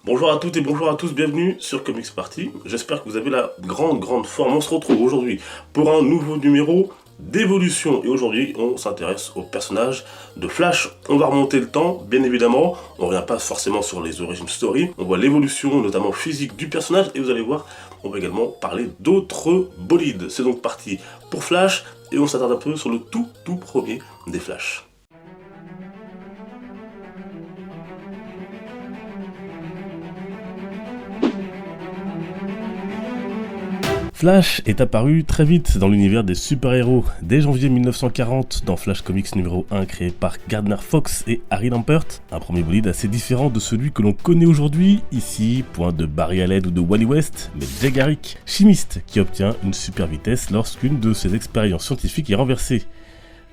Bonjour à toutes et bonjour à tous, bienvenue sur Comics Party. J'espère que vous avez la grande forme. On se retrouve aujourd'hui pour un nouveau numéro d'évolution. Et aujourd'hui, on s'intéresse au personnage de Flash. On va remonter le temps, bien évidemment. On ne revient pas forcément sur les origin story. On voit l'évolution, notamment physique, du personnage. Et vous allez voir, on va également parler d'autres bolides. C'est donc parti pour Flash. Et on s'attarde un peu sur le tout premier des Flash. Flash est apparu très vite dans l'univers des super-héros. Dès janvier 1940, dans Flash Comics numéro 1 créé par Gardner Fox et Harry Lampert, un premier bolide assez différent de celui que l'on connaît aujourd'hui. Ici, point de Barry Allen ou de Wally West, mais Jay Garrick, chimiste qui obtient une super vitesse lorsqu'une de ses expériences scientifiques est renversée.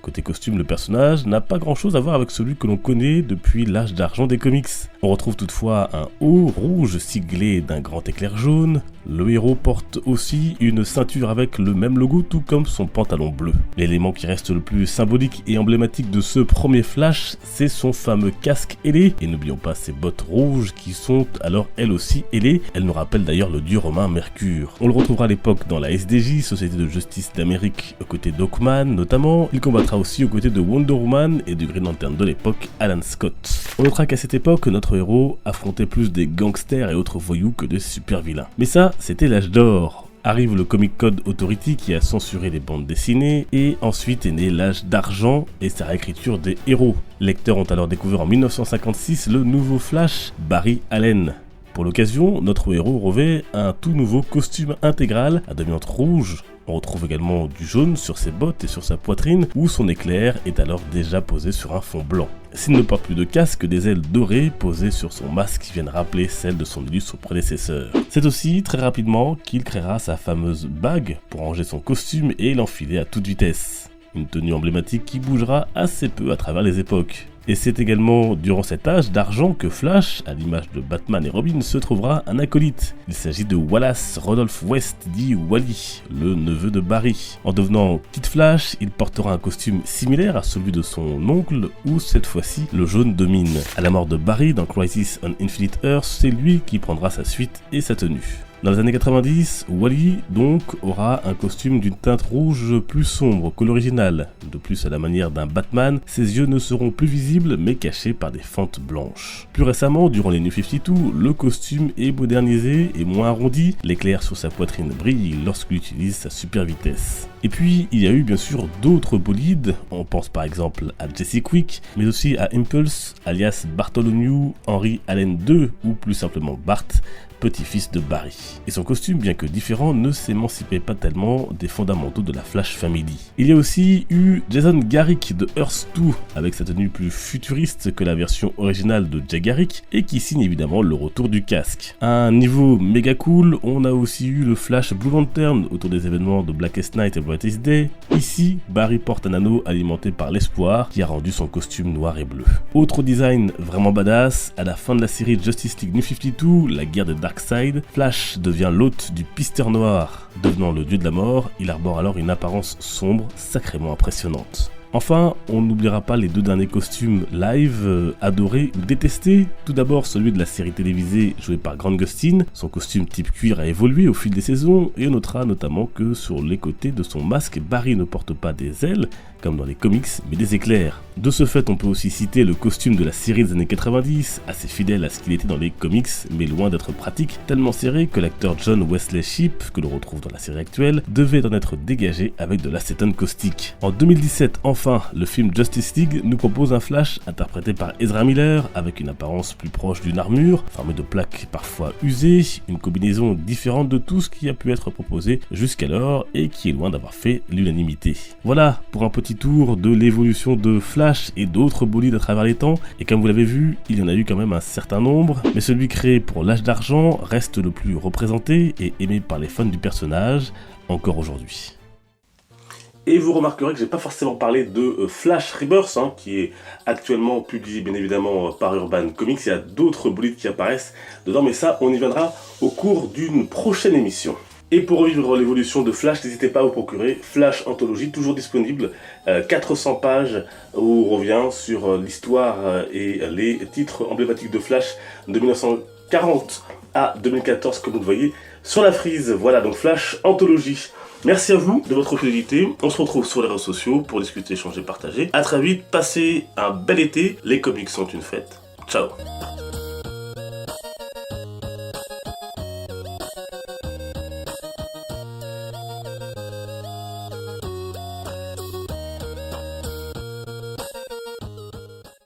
Côté costume, le personnage n'a pas grand chose à voir avec celui que l'on connaît depuis l'âge d'argent des comics. On retrouve toutefois un haut rouge siglé d'un grand éclair jaune. Le héros porte aussi une ceinture avec le même logo, tout comme son pantalon bleu. L'élément qui reste le plus symbolique et emblématique de ce premier Flash, c'est son fameux casque ailé. Et n'oublions pas ses bottes rouges qui sont alors elles aussi ailées. Elles nous rappellent d'ailleurs le dieu romain Mercure. On le retrouvera à l'époque dans la SDJ, Société de Justice d'Amérique, aux côtés d'Hawkman notamment. Il combattra aussi aux côtés de Wonder Woman et du Green Lantern de l'époque, Alan Scott. On notera qu'à cette époque, notre héros affrontait plus des gangsters et autres voyous que des super vilains. Mais ça, c'était l'âge d'or. Arrive le Comic Code Authority qui a censuré les bandes dessinées, et ensuite est né l'âge d'argent et sa réécriture des héros. Les lecteurs ont alors découvert en 1956 le nouveau Flash, Barry Allen. Pour l'occasion, notre héros revêt un tout nouveau costume intégral à demi rouge. On retrouve également du jaune sur ses bottes et sur sa poitrine, où son éclair est alors déjà posé sur un fond blanc. S'il ne porte plus de casque, des ailes dorées posées sur son masque qui viennent rappeler celles de son illustre prédécesseur. C'est aussi très rapidement qu'il créera sa fameuse bague pour ranger son costume et l'enfiler à toute vitesse. Une tenue emblématique qui bougera assez peu à travers les époques. Et c'est également durant cet âge d'argent que Flash, à l'image de Batman et Robin, se trouvera un acolyte. Il s'agit de Wallace Rodolph West, dit Wally, le neveu de Barry. En devenant Kid Flash, il portera un costume similaire à celui de son oncle, où cette fois-ci le jaune domine. À la mort de Barry dans Crisis on Infinite Earth, c'est lui qui prendra sa suite et sa tenue. Dans les années 90, Wally donc aura un costume d'une teinte rouge plus sombre que l'original. De plus, à la manière d'un Batman, ses yeux ne seront plus visibles mais cachés par des fentes blanches. Plus récemment, durant les New 52, le costume est modernisé et moins arrondi. L'éclair sur sa poitrine brille lorsqu'il utilise sa super vitesse. Et puis, il y a eu bien sûr d'autres bolides, on pense par exemple à Jesse Quick, mais aussi à Impulse, alias Bartholomew Henry Allen II, ou plus simplement Bart, petit-fils de Barry. Et son costume, bien que différent, ne s'émancipait pas tellement des fondamentaux de la Flash Family. Il y a aussi eu Jason Garrick de Earth 2, avec sa tenue plus futuriste que la version originale de Jay Garrick, et qui signe évidemment le retour du casque. À un niveau méga cool, on a aussi eu le Flash Blue Lantern autour des événements de Blackest Night et Brightest Day. Ici, Barry porte un anneau alimenté par l'espoir qui a rendu son costume noir et bleu. Autre design vraiment badass, à la fin de la série Justice League New 52, la guerre de Darkseid, Flash devient l'hôte du Pisteur Noir. Devenant le dieu de la mort, il arbore alors une apparence sombre, sacrément impressionnante. Enfin, on n'oubliera pas les deux derniers costumes live, adorés ou détestés. Tout d'abord celui de la série télévisée jouée par Grant Gustin. Son costume type cuir a évolué au fil des saisons, et on notera notamment que sur les côtés de son masque, Barry ne porte pas des ailes, comme dans les comics, mais des éclairs. De ce fait, on peut aussi citer le costume de la série des années 90, assez fidèle à ce qu'il était dans les comics, mais loin d'être pratique, tellement serré que l'acteur John Wesley Shipp, que l'on retrouve dans la série actuelle, devait en être dégagé avec de l'acétone caustique. En 2017, enfin, le film Justice League nous propose un Flash interprété par Ezra Miller, avec une apparence plus proche d'une armure, formée de plaques parfois usées, une combinaison différente de tout ce qui a pu être proposé jusqu'alors et qui est loin d'avoir fait l'unanimité. Voilà pour un petit tour de l'évolution de Flash et d'autres bolides à travers les temps, et comme vous l'avez vu, il y en a eu quand même un certain nombre, mais celui créé pour l'âge d'argent reste le plus représenté et aimé par les fans du personnage encore aujourd'hui. Et vous remarquerez que j'ai pas forcément parlé de Flash Rebirth, hein, qui est actuellement publié bien évidemment par Urban Comics. Il y a d'autres bolides qui apparaissent dedans, mais ça, on y viendra au cours d'une prochaine émission. Et pour revivre l'évolution de Flash, n'hésitez pas à vous procurer Flash Anthologie, toujours disponible, 400 pages où on revient sur l'histoire et les titres emblématiques de Flash de 1940 à 2014, comme vous le voyez sur la frise. Voilà, donc Flash Anthologie. Merci à vous de votre fidélité. On se retrouve sur les réseaux sociaux pour discuter, échanger, partager. A très vite, passez un bel été. Les comics sont une fête. Ciao.